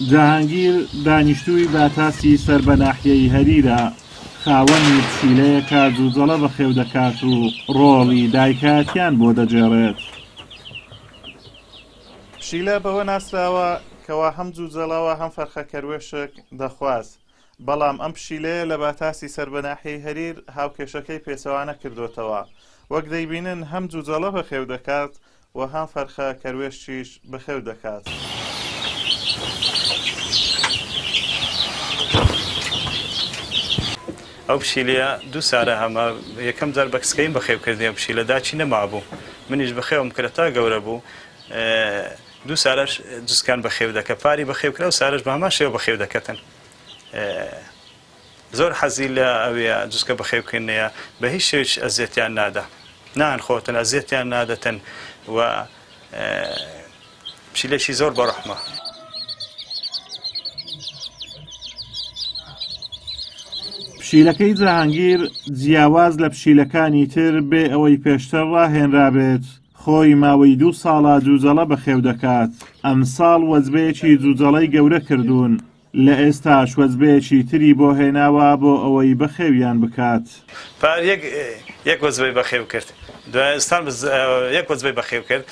جاهانگیر دانیشتووی باتاسی سەر بە ناحیەی هەریرە خاوەنی پشیلەیەکە جوجەڵە بەخێو دەکات و ڕۆڵی دایکاتیان بۆ دەجێڕێت. پشیلە بەوە ناسراوە کەوا هەم جوجەڵەوە هەم فەرخە کەروێشک دەخواست، بەڵام ئەم پشیلەیە لە باتاسی سەر بە ناحیەی هەریر هاوکێشەکەی پێچەوانە کردوتەوە، وەک دەیبینن هەم جوجەڵە بەخێو دەکات و هەم فەرخە کەروێشکیش بەخێو دەکات. ئەو پشیلەیە دوو سارە هەمە یەکەم جار بە کچکەیم بەخێو کردی پشیلە داچی نەمابوو، منیش بەخێوم کرد تا گەورە بوو، دوو سارەش جوسکان بەخێو دەکە پاری بەخێوکرا و سارەش بە هەمان شێوە بەخێو دەکەتن. زۆر حەزی لە ئەوەیە جوسکە بەخێوکردنەیە بە هیچ شێوێک ئەزیەتیان نادا، نانخۆتن ئەزیەتیان نادەتن و پشیلەشی زۆر بەڕەحمە. پشیلەکەی جاهانگیر جیاواز لە پشیلەکانی تر بێ ئەوەی پێشتر ڕاهێنرابێت خۆی ماوەی 2 ساڵە جوجەڵە بەخێو دەکات. ئەم ساڵ وەزبەیەکی جوجەڵەی گەورە کردوون، لە ئێستاش وەزبەیەکی تری بۆ هێناوە بۆ ئەوەی بەخێویان بکات. پار یەک وەزبەی بەخێو کرد، دوایستان یەک وەزبەی بەخێو کرد،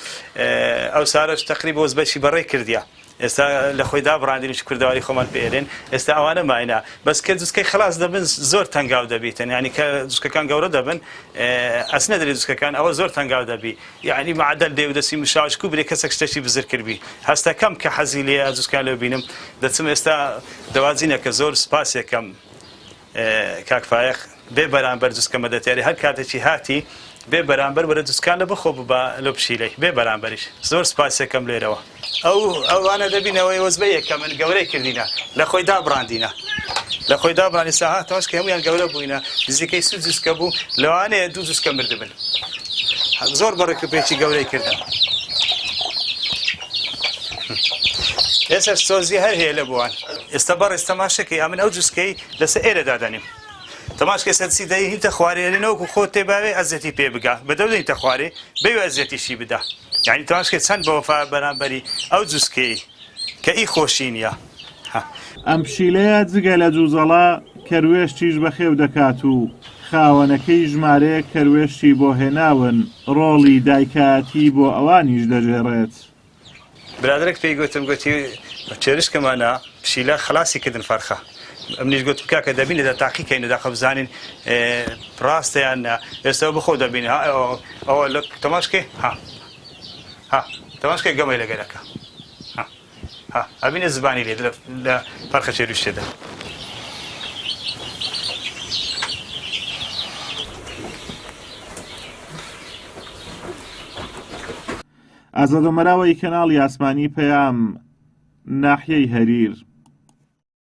ئەو سارەش تەقریبا وەزبەیەکی بەڕێ کردیە. ئێستا لە خۆی دابڕاندنیش کوردەواری خۆمان پێێرێن، ئێستا ئەوانە ماینە بەس کە جوسکەی خلاص دەبن زۆر تەنگاو دەبیتن، ینی کە جوسکەکان گەورە دەبن ئەس نەدەێت جوسکەکان ئەوە زۆر تەنگاو دەبی، یعنی معدەل دێ و دەسی مشاوشکو برێ کەسێک شتێکی بزر کردبی هەستا کەم کە حەزی لێ جوسکان لێ بینم دەچم ئێستا دەوازینە کە زۆر سپاسێکم کاکفایەق بێ بەرامبەر جوسکە مەدەتیاری هەر کاتێکی هاتی بێ بەرامبەر وەرە جوسکان لە بخۆ ببا لە پشیلەی بێ بەرامبەریش زۆر سپاسێکم لێرەوە. ئەوانە دەبینەوەی وەزبەیە کە من گەورەی کردینە لە خۆی دابڕاندینە، لە خۆی دابڕانی ساهاتەوەش کە هەمویان گەورە بووینە نزیکەی 30 جوسکە بوو، لەوانەیە 2 جوسکە مردبن، زۆر بەڕێکوپێکی گەورەی کردن. ئێستا سۆزی هەر هەیە لە بووان، ئێستا بەڕێز تەماشەکەی ئەمن ئەو جوسکەی لەسەر ئێرە دادەنیم تەماشکە سەرسی دەی هینتە خوارێنەوەکو خۆت تێباوێ ئەزەتی پێ بگا بەدەودەیتە خوارێ بەوێ ئەزیەتیشی بدا، یعنی تەماشکە چەند بەوەفا بەرامبەری ئەو جوسکەی کە ئی خۆشی نییە. ئەم پشیلەیە جگە لە جوجەڵە کەروێشتیش بەخێو دەکات و خاوەنەکەی ژمارەیە کەروێشتی بۆ هێناون، ڕۆڵی دایکاتی بۆ ئەوانیش دەژێڕێت. برادرێک پێی گوتم گوتی چێرشکەمانە پشیلە خلاصی کردن فەرخە، ئەمنیش گوتم کاکە دەبینێتە تاقیکەین داخە بزانین ڕاستەیان ئێستا بخۆ دەبینێ ئەوە لە تەماشکێ تەماشکێ گەمەی لەگەرەکە ئەبینێ زبانی لێ لە فەرخە چێروشتێدا. ئازادەمەراوەی کەناڵی ئاسمانی پەیام ناحیەی هەریر.